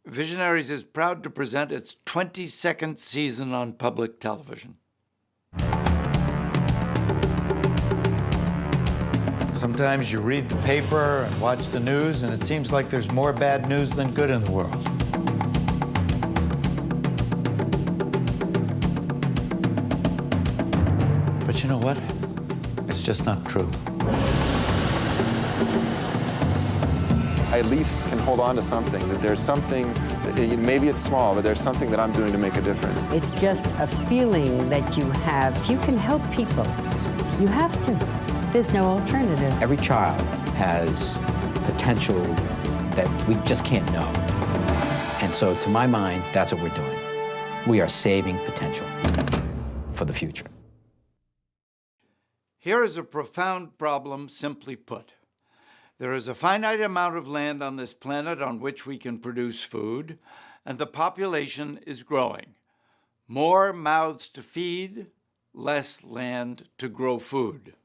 Visionaries is proud to present its 22nd season on public television. Sometimes you read the paper and watch the news, and it seems like there's more bad news than good in the world. But you know what? It's just not true. I at least can hold on to something, that there's something, maybe it's small, but there's something that I'm doing to make a difference. It's just a feeling that you have. If you can help people, you have to. There's no alternative. Every child has potential that we just can't know. And so, to my mind, that's what we're doing. We are saving potential for the future. Here is a profound problem, simply put. There is a finite amount of land on this planet on which we can produce food, and the population is growing. More mouths to feed, less land to grow food.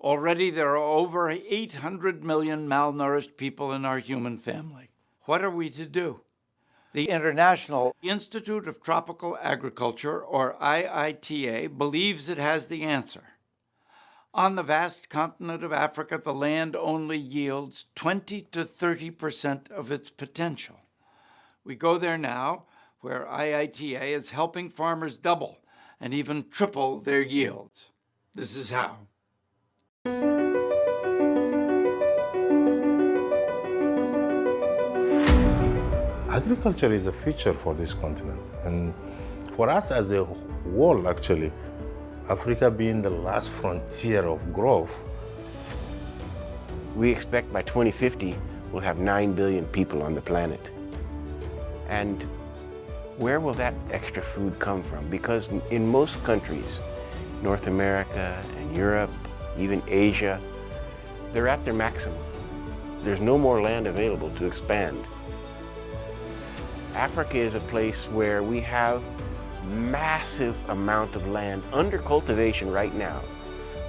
Already there are over 800 million malnourished people in our human family. What are we to do? The International Institute of Tropical Agriculture, or IITA, believes it has the answer. On the vast continent of Africa, the land only yields 20 to 30% of its potential. We go there now, where IITA is helping farmers double and even triple their yields. This is how. Agriculture is a future for this continent, and for us as a whole, actually, Africa being the last frontier of growth. We expect by 2050, we'll have 9 billion people on the planet. And where will that extra food come from? Because in most countries, North America and Europe, even Asia, they're at their maximum. There's no more land available to expand. Africa is a place where we have massive amount of land under cultivation right now,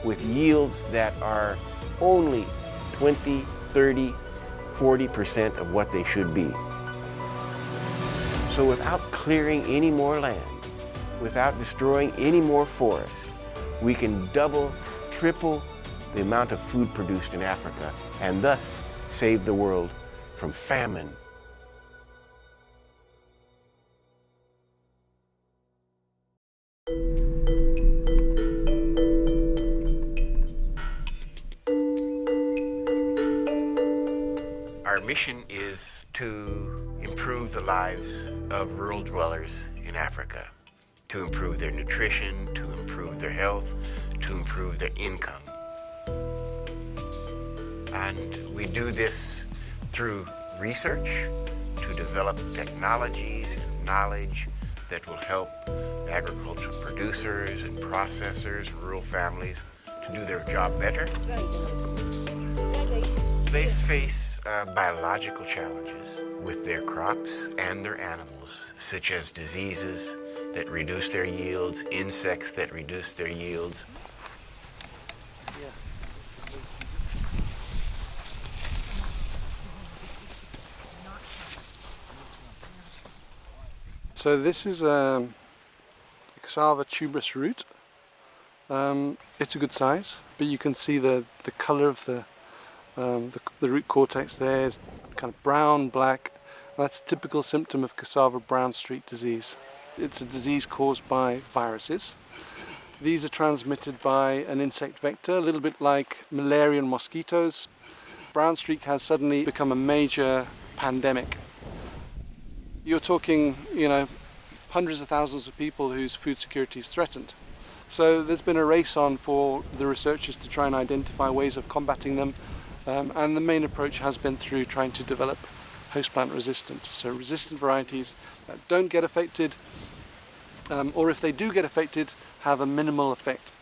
with yields that are only 20, 30, 40% of what they should be. So without clearing any more land, without destroying any more forests, we can double, triple the amount of food produced in Africa, and thus save the world from famine. Our mission is to improve the lives of rural dwellers in Africa, to improve their nutrition, to improve their health, to improve their income. And we do this through research to develop technologies and knowledge that will help agricultural producers and processors, rural families to do their job better. They face biological challenges with their crops and their animals, such as diseases that reduce their yields, insects that reduce their yields. So this is a cassava tuberous root. It's a good size, but you can see the color of the root cortex there is kind of brown, black. That's a typical symptom of cassava brown streak disease. It's a disease caused by viruses. These are transmitted by an insect vector, a little bit like malaria and mosquitoes. Brown streak has suddenly become a major pandemic. You're talking, hundreds of thousands of people whose food security is threatened. So there's been a race on for the researchers to try and identify ways of combating them. And the main approach has been through trying to develop host plant resistance. So resistant varieties that don't get affected, or if they do get affected, have a minimal effect.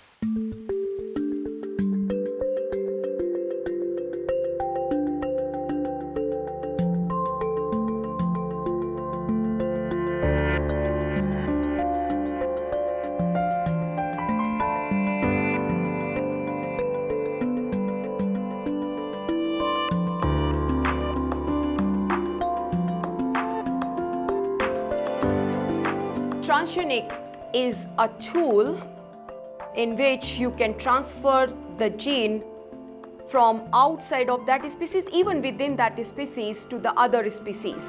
transgenic is a tool in which you can transfer the gene from outside of that species, even within that species, to the other species.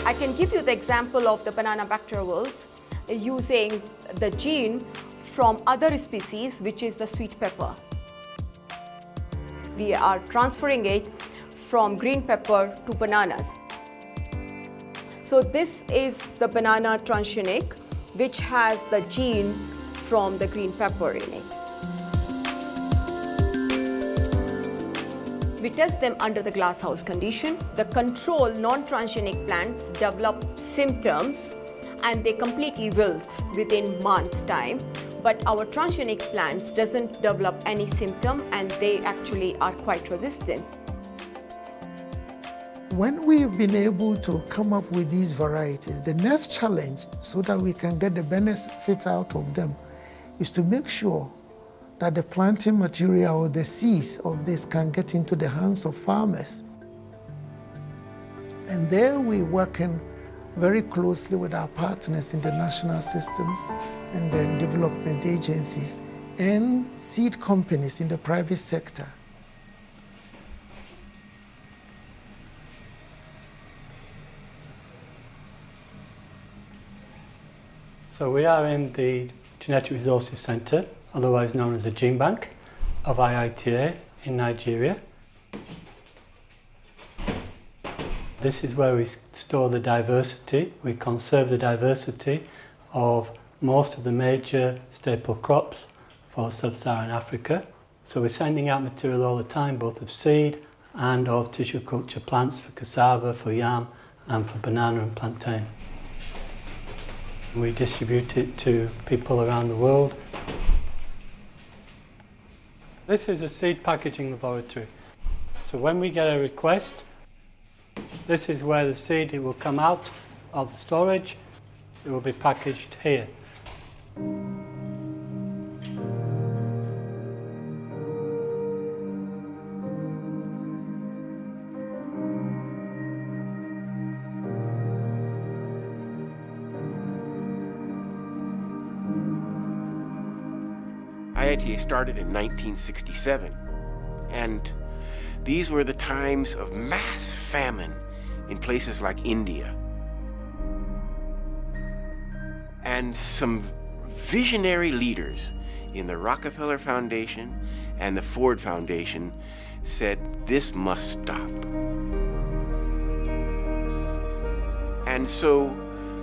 I can give you the example of the banana bacteria world using the gene from other species, which is the sweet pepper. We are transferring it from green pepper to bananas. So this is the banana transgenic, which has the gene from the green pepper in it. We test them under the glasshouse condition. The control non-transgenic plants develop symptoms and they completely wilt within month time. But our transgenic plants doesn't develop any symptom and they actually are quite resistant. When we've been able to come up with these varieties, the next challenge, so that we can get the benefit out of them, is to make sure that the planting material or the seeds of this can get into the hands of farmers. And there we're working very closely with our partners in the national systems and then development agencies and seed companies in the private sector. So we are in the Genetic Resources Centre, otherwise known as the Gene Bank of IITA in Nigeria. This is where we store the diversity, we conserve the diversity of most of the major staple crops for sub-Saharan Africa. So we're sending out material all the time, both of seed and of tissue culture plants for cassava, for yam and for banana and plantain. We distribute it to people around the world. This is a seed packaging laboratory. So when we get a request, this is where the seed, it will come out of the storage. It will be packaged here. IITA started in 1967, and these were the times of mass famine in places like India. And some visionary leaders in the Rockefeller Foundation and the Ford Foundation said, this must stop. And so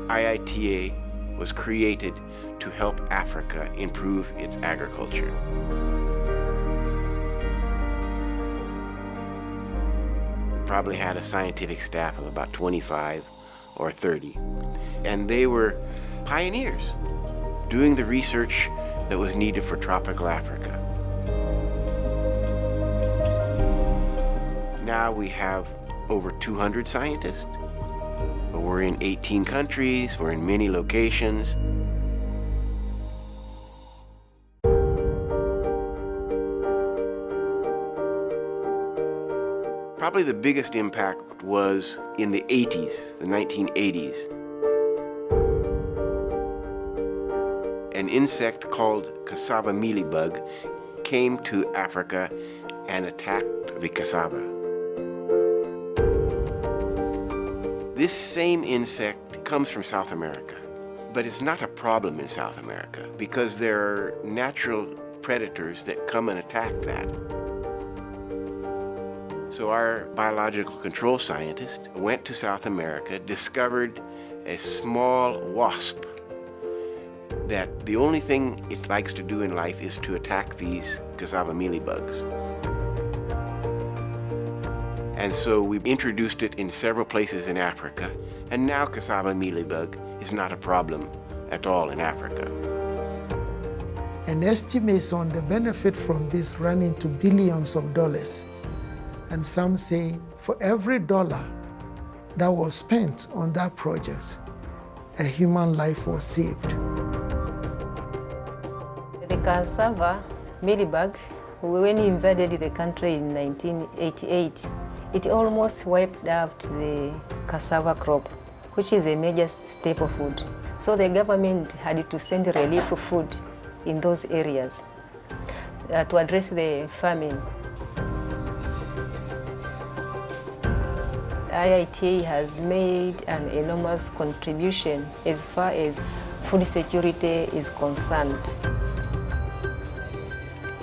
IITA was created to help Africa improve its agriculture. Probably had a scientific staff of about 25 or 30. And they were pioneers doing the research that was needed for tropical Africa. Now we have over 200 scientists. We're in 18 countries, we're in many locations. Probably the biggest impact was in the 80s, the 1980s. An insect called cassava mealybug came to Africa and attacked the cassava. This same insect comes from South America, but it's not a problem in South America because there are natural predators that come and attack that. So our biological control scientist went to South America, discovered a small wasp that the only thing it likes to do in life is to attack these cassava mealybugs. And so we introduced it in several places in Africa, and now cassava mealybug is not a problem at all in Africa. And estimates on the benefit from this run into billions of dollars. And some say for every dollar that was spent on that project, a human life was saved. The cassava mealybug, when it invaded the country in 1988, it almost wiped out the cassava crop, which is a major staple food. So the government had to send relief food in those areas to address the famine. IITA has made an enormous contribution as far as food security is concerned.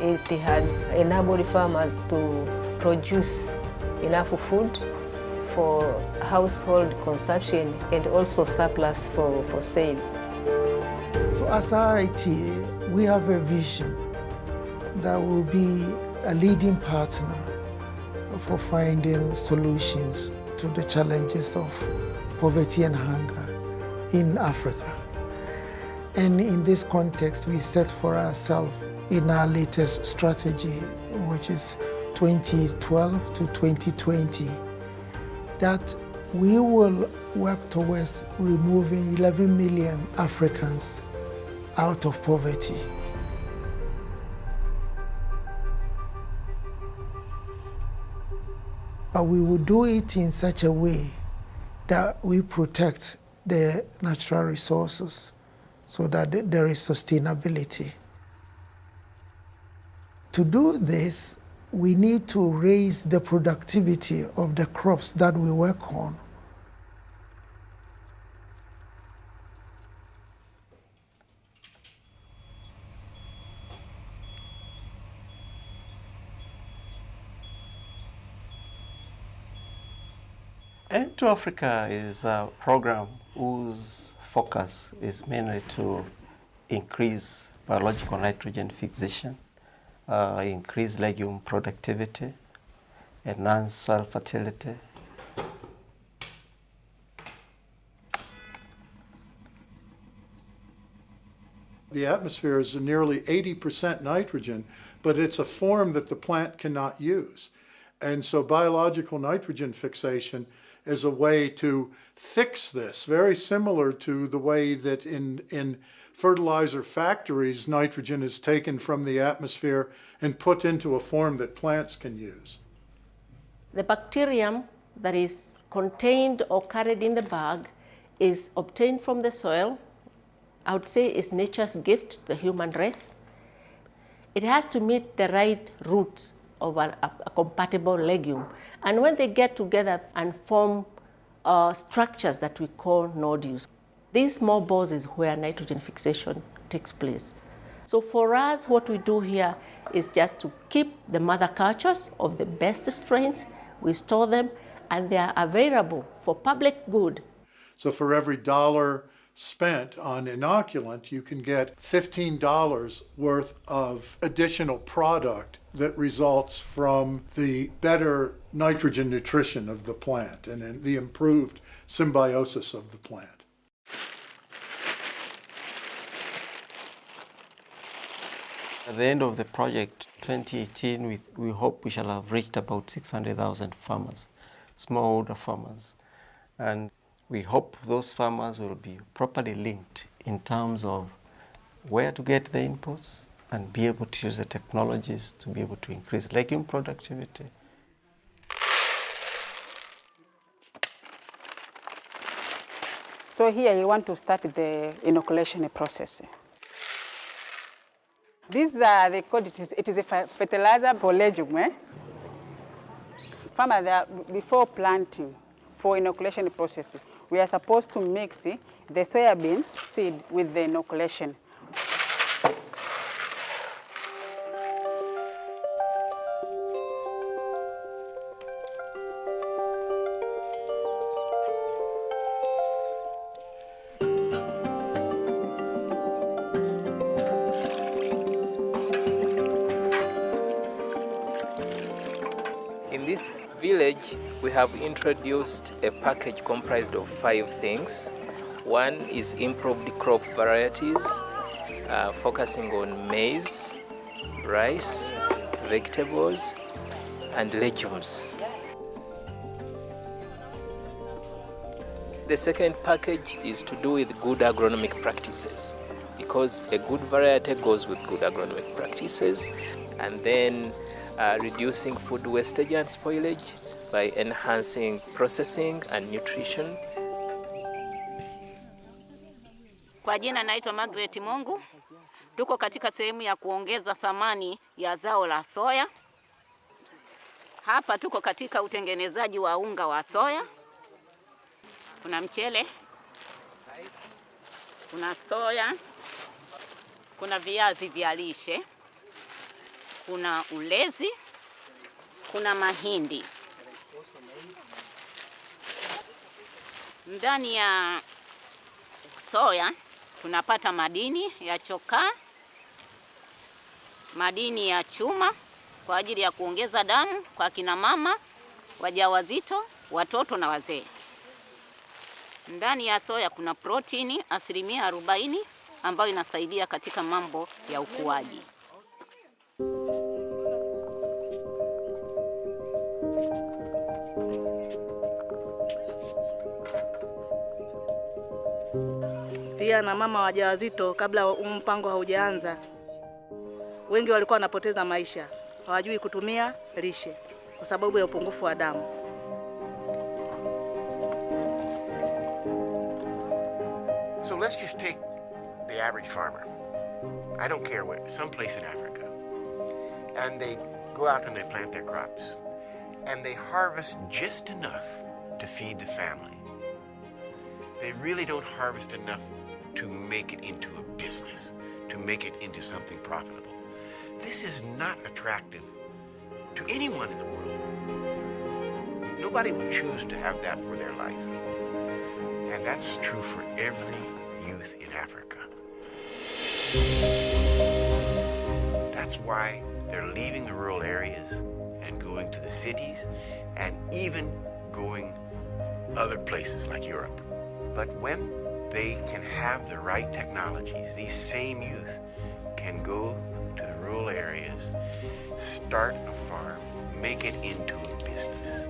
It had enabled farmers to produce enough food for household consumption and also surplus for sale. So as IITA, we have a vision that will be a leading partner for finding solutions to the challenges of poverty and hunger in Africa. And in this context, we set for ourselves in our latest strategy, which is 2012 to 2020, that we will work towards removing 11 million Africans out of poverty. But we will do it in such a way that we protect the natural resources so that there is sustainability. To do this, we need to raise the productivity of the crops that we work on. Aid to Africa is a program whose focus is mainly to increase biological nitrogen fixation, increase legume productivity, enhance soil fertility. The atmosphere is nearly 80% nitrogen, but it's a form that the plant cannot use. And so biological nitrogen fixation is a way to fix this, very similar to the way that in fertilizer factories, nitrogen is taken from the atmosphere and put into a form that plants can use. The bacterium that is contained or carried in the bag is obtained from the soil. I would say it's nature's gift to the human race. It has to meet the right root of a compatible legume. And when they get together and form structures that we call nodules, these small balls is where nitrogen fixation takes place. So for us, what we do here is just to keep the mother cultures of the best strains, we store them, and they are available for public good. So for every $1 spent on inoculant, you can get $15 worth of additional product that results from the better nitrogen nutrition of the plant and the improved symbiosis of the plant. At the end of the project, 2018, we hope we shall have reached about 600,000 farmers, smallholder farmers. And we hope those farmers will be properly linked in terms of where to get the inputs and be able to use the technologies to be able to increase legume productivity. So here you want to start the inoculation process. These are, they call it is a fertilizer for legume. Farmers, before planting, for inoculation process, we are supposed to mix the soybean seed with the inoculation. In this village, we have introduced a package comprised of 5 things. One is improved crop varieties, focusing on maize, rice, vegetables, and legumes. The second package is to do with good agronomic practices, because a good variety goes with good agronomic practices, and then reducing food wastage and spoilage by enhancing processing and nutrition. Kwa jina naitwa Margaret Mungu. Tuko katika sehemu ya kuongeza thamani ya zao la soya. Hapa tuko katika utengenezaji wa unga wa soya. Kuna mchele, kuna soya, kuna viazi vya lishe, kuna ulezi, kuna mahindi. Ndani ya soya tunapata madini ya chokaa, madini ya chuma kwa ajili ya kuongeza damu kwa kina mama, wajawazito, watoto na wazee. Ndani ya soya kuna protini 40% ambayo inasaidia katika mambo ya ukuaji. Pia na mama wajawazito, kabla mpango haujaanza, wengi walikuwa wanapoteza maisha, hawajui kutumia lishe kwa sababu ya upungufu wa damu. So let's just take the average farmer. I don't care where, someplace in Africa. And they go out and they plant their crops. And they harvest just enough to feed the family. They really don't harvest enough to make it into a business, to make it into something profitable. This is not attractive to anyone in the world. Nobody would choose to have that for their life. And that's true for every youth in Africa. That's why they're leaving the rural areas and going to the cities and even going other places like Europe. But when they can have the right technologies, these same youth can go to the rural areas, start a farm, make it into a business.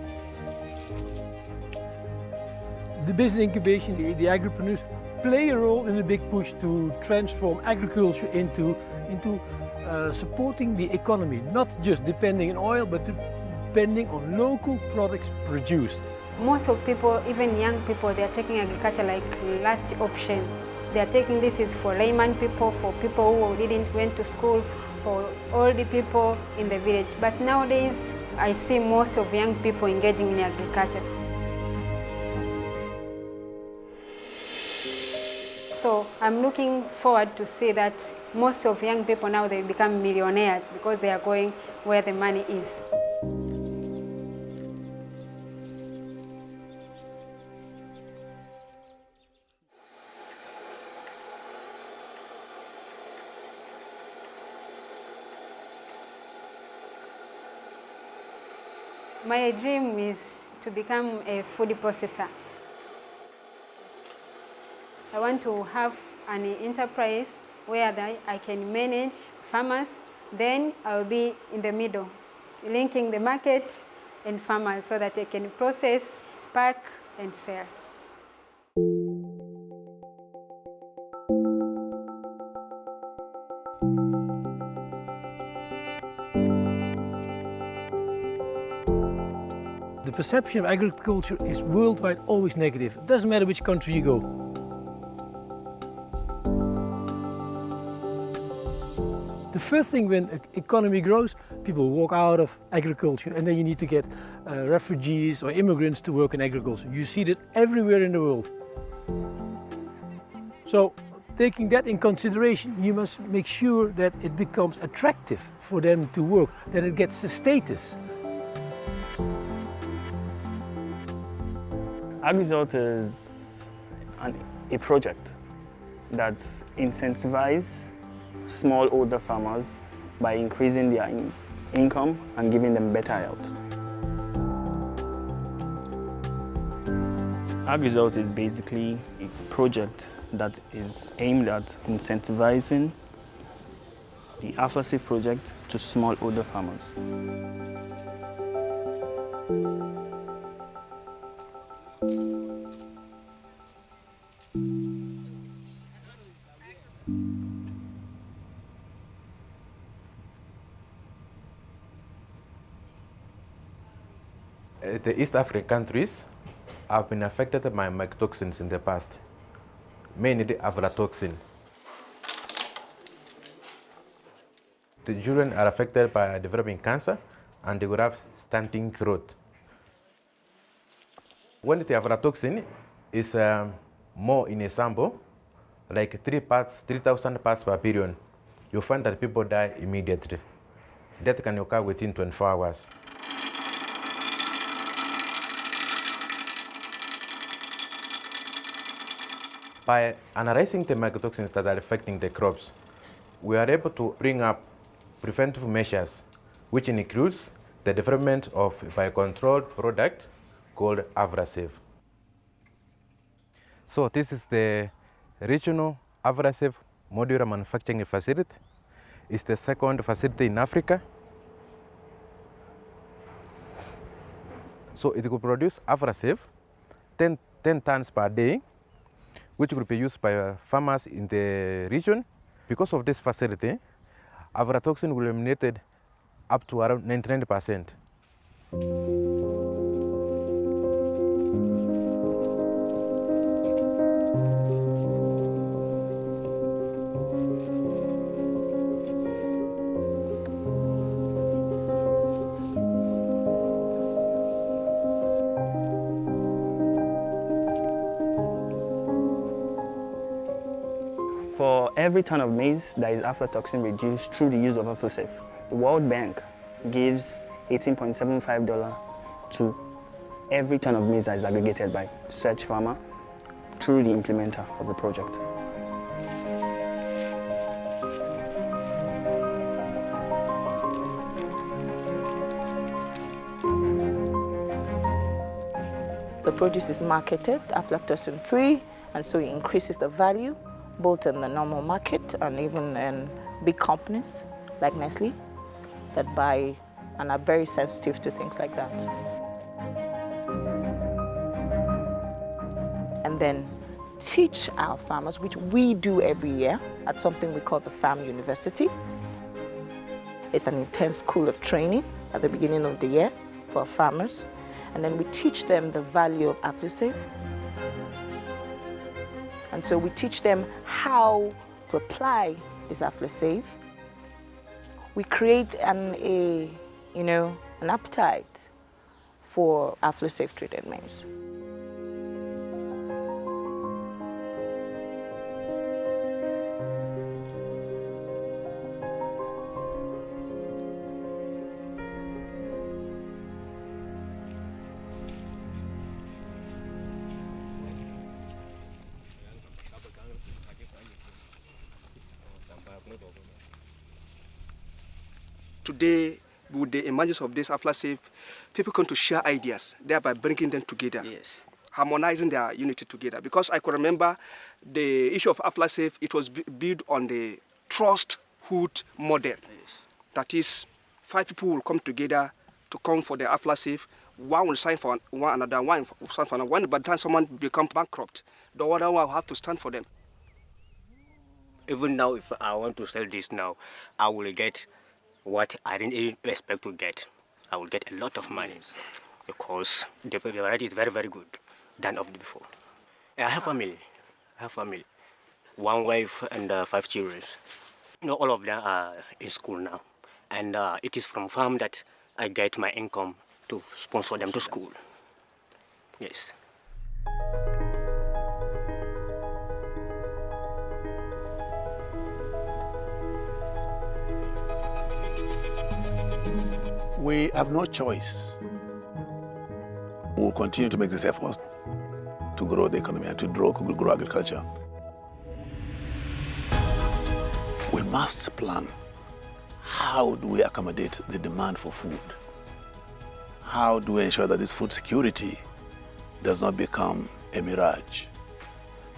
The business incubation, the agripreneurs play a role in the big push to transform agriculture into supporting the economy, not just depending on oil, but depending on local products produced. Most of people, even young people, they are taking agriculture like last option. They are taking this is for layman people, for people who didn't went to school, for older people in the village. But nowadays, I see most of young people engaging in agriculture. So I'm looking forward to see that most of young people now, they become millionaires because they are going where the money is. My dream is to become a food processor. I want to have an enterprise where I can manage farmers, then I will be in the middle, linking the market and farmers so that I can process, pack, and sell. The perception of agriculture is worldwide always negative. It doesn't matter which country you go. The first thing when an economy grows, people walk out of agriculture, and then you need to get refugees or immigrants to work in agriculture. You see that everywhere in the world. So, taking that in consideration, you must make sure that it becomes attractive for them to work, that it gets a status. Aversive is a project that incentivizes smallholder farmers by increasing their income and giving them better health. Aversive is basically a project that is aimed at incentivizing the Aversive project to smallholder farmers. The East African countries have been affected by mycotoxins in the past. mainly the aflatoxin. The children are affected by developing cancer and they will have stunting growth. When the aflatoxin is more in a sample, like 3,000 parts per billion, you find that people die immediately. Death can occur within 24 hours. By analyzing the mycotoxins that are affecting the crops, we are able to bring up preventive measures, which includes the development of a biocontrol product called Aversive. So this is the regional Aversive modular manufacturing facility. It's the second facility in Africa. So it could produce Aversive 10 tons per day, which will be used by farmers in the region. Because of this facility, aflatoxin will be eliminated up to around 99%. For every ton of maize that is aflatoxin reduced through the use of Aversive, the World Bank gives $18.75 to every ton of maize that is aggregated by such farmer through the implementer of the project. The produce is marketed aflatoxin free, and so it increases the value both in the normal market and even in big companies like Nestle that buy and are very sensitive to things like that. And then teach our farmers, which we do every year at something we call the Farm University. It's an intense school of training at the beginning of the year for farmers. And then we teach them the value of Aversive. And so we teach them how to apply this Aversive. We create an appetite for Aversive treated maize. Today, with the emergence of this Aversive, people come to share ideas, thereby bringing them together, harmonizing their unity together. Because I could remember the issue of Aversive, it was built on the trusthood model. That is, 5 people will come together to come for the Aversive. One will sign for one another, one will sign for another. When by the time someone becomes bankrupt, the other one will have to stand for them. Even now, if I want to sell this now, I will get what I didn't even expect to get. I will get a lot of money because the variety is very, very good than of before. I have family. One wife and 5 children. All of them are in school now. And it is from farm that I get my income to sponsor them to school. Yes. We have no choice. We'll continue to make this effort to grow the economy and to grow agriculture. We must plan. How do we accommodate the demand for food? How do we ensure that this food security does not become a mirage?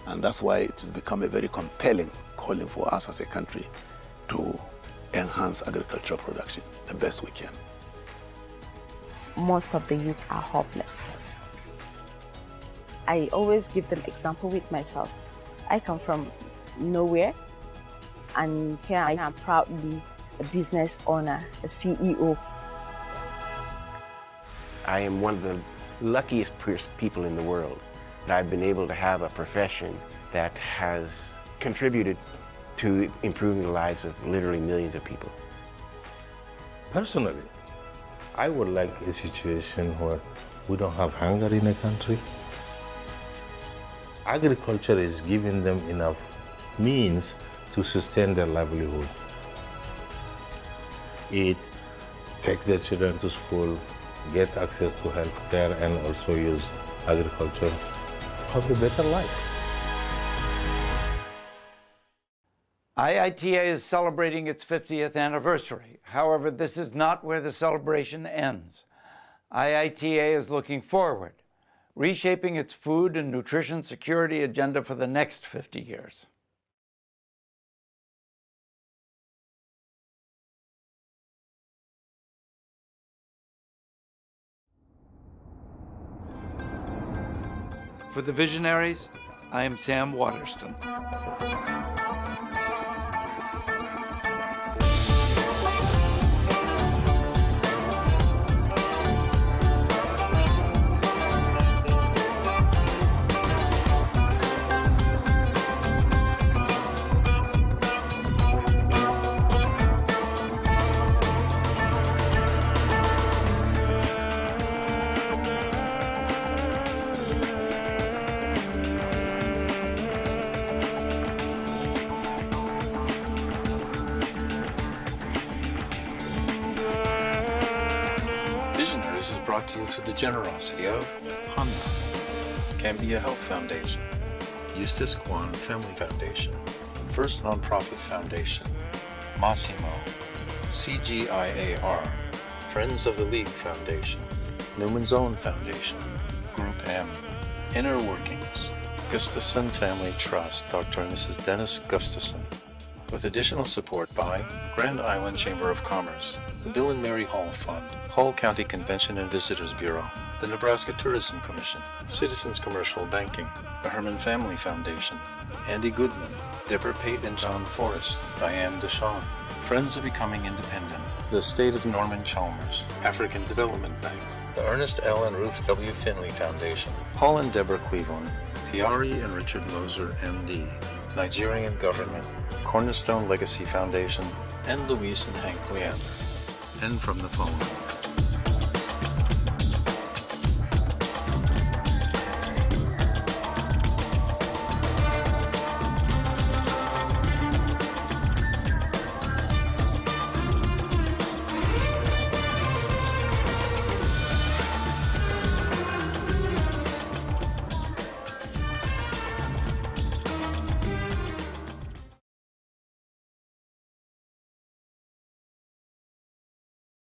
And that's why it has become a very compelling calling for us as a country to enhance agricultural production the best we can. Most of the youths are hopeless. I always give them example with myself. I come from nowhere, and here I am proudly a business owner, a CEO. I am one of the luckiest people in the world that I've been able to have a profession that has contributed to improving the lives of literally millions of people. Personally, I would like a situation where we don't have hunger in a country. Agriculture is giving them enough means to sustain their livelihood. Eat, take their children to school, get access to health care, and also use agriculture to have a better life. IITA is celebrating its 50th anniversary. However, this is not where the celebration ends. IITA is looking forward, reshaping its food and nutrition security agenda for the next 50 years. For the Visionaries, I am Sam Waterston. Visionaries is brought to you through the generosity of Honda, Cambia Health Foundation, Eustace Kwan Family Foundation, First Nonprofit Foundation, Massimo, CGIAR, Friends of the League Foundation, Newman's Own Foundation, Group M, Inner Workings, Gustafson Family Trust, Dr. and Mrs. Dennis Gustafson, with additional support by Grand Island Chamber of Commerce, the Bill and Mary Hall Fund, Hall County Convention and Visitors Bureau, the Nebraska Tourism Commission, Citizens Commercial Banking, the Herman Family Foundation, Andy Goodman, Deborah Pate and John Forrest, Diane Deshawn, Friends of Becoming Independent, the State of Norman Chalmers, African Development Bank, the Ernest L. and Ruth W. Finley Foundation, Paul and Deborah Cleveland, Piari and Richard Moser, MD, Nigerian Government, Cornerstone Legacy Foundation, and Luis and Hank Leander. And from the phone.